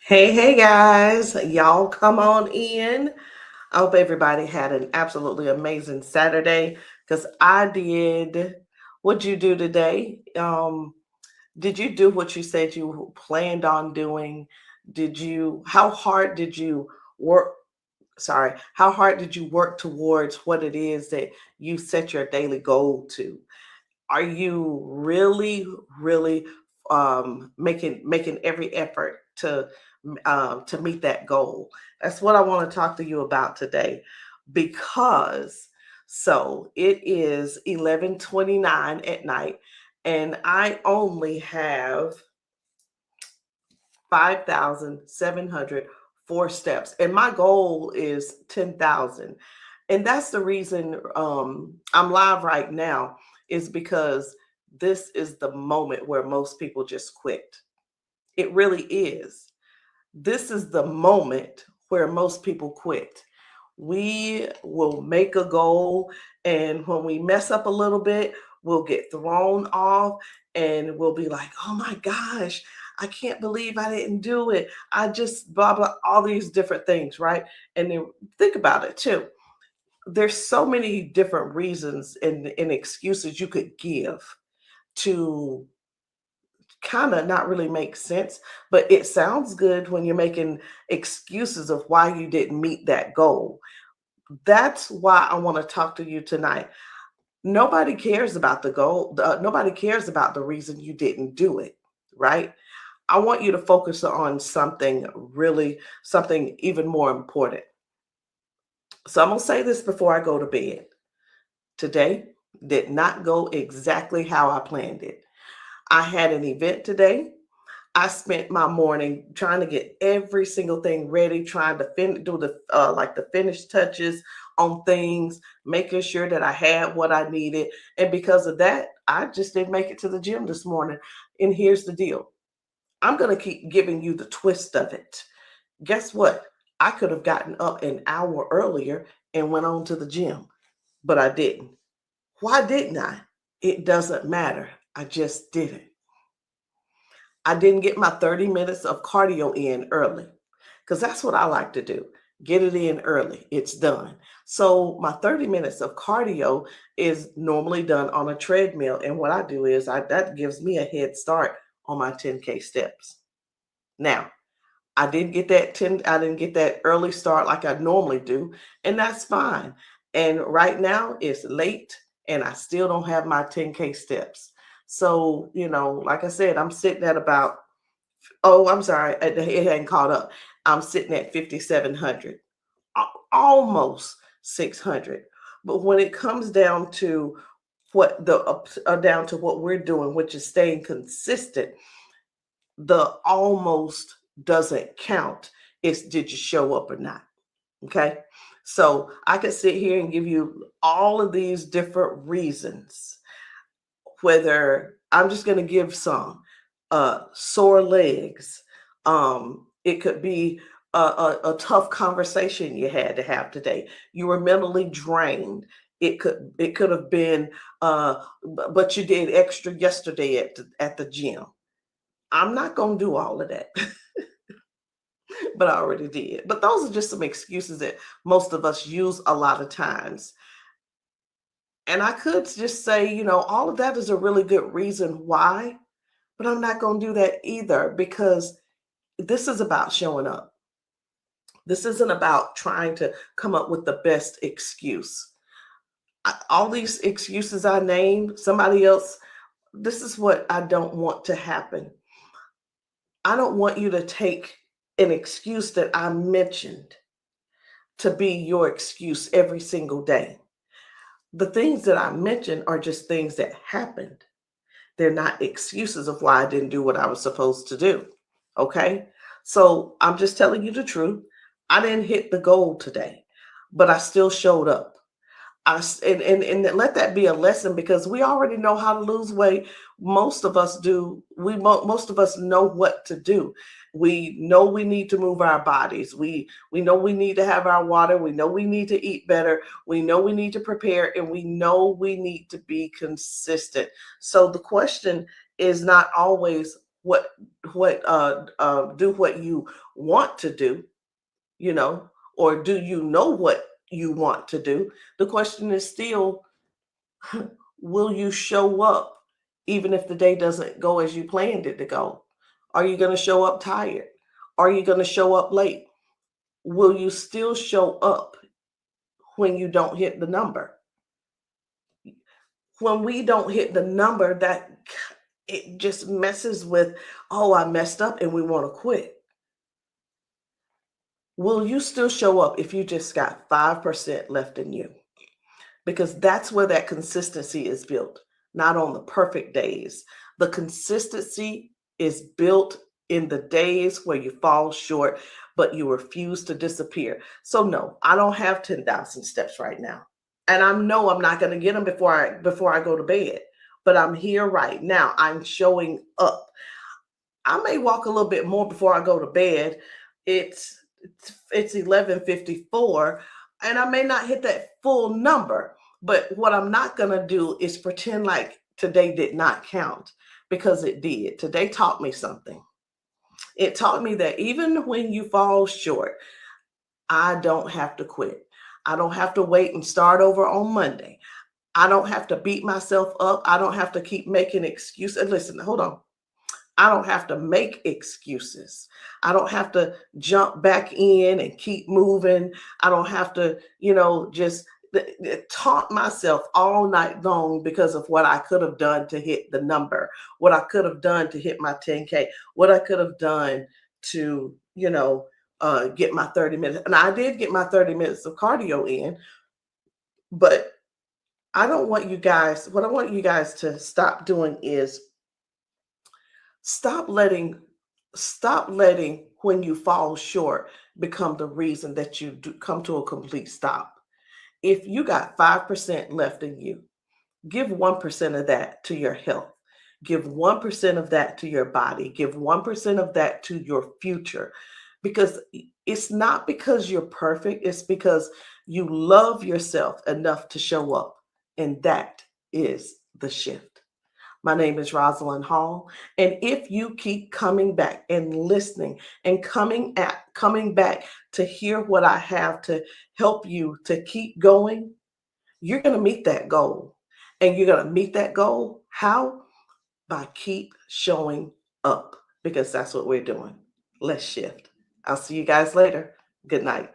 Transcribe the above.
Hey guys, y'all come on in. I hope everybody had an absolutely amazing Saturday because I did. What'd you do today? Did you do what you said you planned on doing? How hard did you work? Sorry, how hard did you work towards what it is that you set your daily goal to? Are you really making every effort to meet that goal? That's what I want to talk to you about today, because it is 11:29 at night, and I only have 5,704 steps, and my goal is 10,000. And that's the reason I'm live right now, is because this is the moment where most people just quit. It really is. This is the moment where most people quit. We will make a goal, and when we mess up a little bit, we'll get thrown off and we'll be like, oh my gosh, I can't believe I didn't do it. I just blah, blah, all these different things, right? And then think about it too. There's so many different reasons and excuses you could give to kind of not really make sense, but it sounds good when you're making excuses of why you didn't meet that goal. That's why I want to talk to you tonight. Nobody cares about the goal. Nobody cares about the reason you didn't do it, right? I want you to focus on something even more important. So I'm going to say this before I go to bed. Today did not go exactly how I planned it. I had an event today. I spent my morning trying to get every single thing ready, trying to do the finish touches on things, making sure that I had what I needed. And because of that, I just didn't make it to the gym this morning. And here's the deal. I'm going to keep giving you the twist of it. Guess what? I could have gotten up an hour earlier and went on to the gym, but I didn't. Why didn't I? It doesn't matter. I just didn't. I didn't get my 30 minutes of cardio in early, because that's what I like to do. Get it in early. It's done. So my 30 minutes of cardio is normally done on a treadmill. And what I do is that gives me a head start on my 10K steps. Now, I didn't get that early start like I normally do, and that's fine. And right now it's late and I still don't have my 10K steps. So, like I said, I'm sitting at about, oh, I'm sorry, it hadn't caught up. I'm sitting at 5,700, almost 600. But when it comes down to down to what we're doing, which is staying consistent, the almost doesn't count. It's, did you show up or not? Okay. So I could sit here and give you all of these different reasons, whether I'm just going to give some sore legs. It could be a tough conversation you had to have today. You were mentally drained. It could have been, but you did extra yesterday at the gym. I'm not going to do all of that, but I already did. But those are just some excuses that most of us use a lot of times. And I could just say, all of that is a really good reason why, but I'm not going to do that either, because this is about showing up. This isn't about trying to come up with the best excuse. All these excuses I named, somebody else, this is what I don't want to happen. I don't want you to take an excuse that I mentioned to be your excuse every single day. The things that I mentioned are just things that happened. They're not excuses of why I didn't do what I was supposed to do. Okay. So I'm just telling you the truth. I didn't hit the goal today, but I still showed up. And let that be a lesson, because we already know how to lose weight. Most of us do. Most of us know what to do. We know we need to move our bodies. We know we need to have our water. We know we need to eat better. We know we need to prepare, and we know we need to be consistent. So the question is not always what do what you want to do, you know, or do you know what you want to do? The question is still, will you show up even if the day doesn't go as you planned it to go? Are you going to show up tired? Are you going to show up late? Will you still show up when you don't hit the number? When we don't hit the number, that it just messes with, oh, I messed up and we want to quit. Will you still show up if you just got 5% left in you? Because that's where that consistency is built, not on the perfect days. The consistency is built in the days where you fall short, but you refuse to disappear. So no, I don't have 10,000 steps right now. And I know I'm not going to get them before I go to bed. But I'm here right now. I'm showing up. I may walk a little bit more before I go to bed. It's 11:54 and I may not hit that full number, but what I'm not going to do is pretend like today did not count, because it did. Today taught me something. It taught me that even when you fall short, I don't have to quit. I don't have to wait and start over on Monday. I don't have to beat myself up. I don't have to keep making excuses. Listen, hold on. I don't have to make excuses. I don't have to jump back in and keep moving. I don't have to, just taunt myself all night long because of what I could have done to hit the number, what I could have done to hit my 10K, what I could have done to, get my 30 minutes. And I did get my 30 minutes of cardio in, but what I want you guys to stop doing is Stop letting when you fall short become the reason that you come to a complete stop. If you got 5% left in you, give 1% of that to your health. Give 1% of that to your body. Give 1% of that to your future. Because it's not because you're perfect, it's because you love yourself enough to show up. And that is the shift. My name is Rosalind Hall. And if you keep coming back and listening and coming back to hear what I have to help you to keep going, you're going to meet that goal. And you're going to meet that goal. How? By keep showing up, because that's what we're doing. Let's shift. I'll see you guys later. Good night.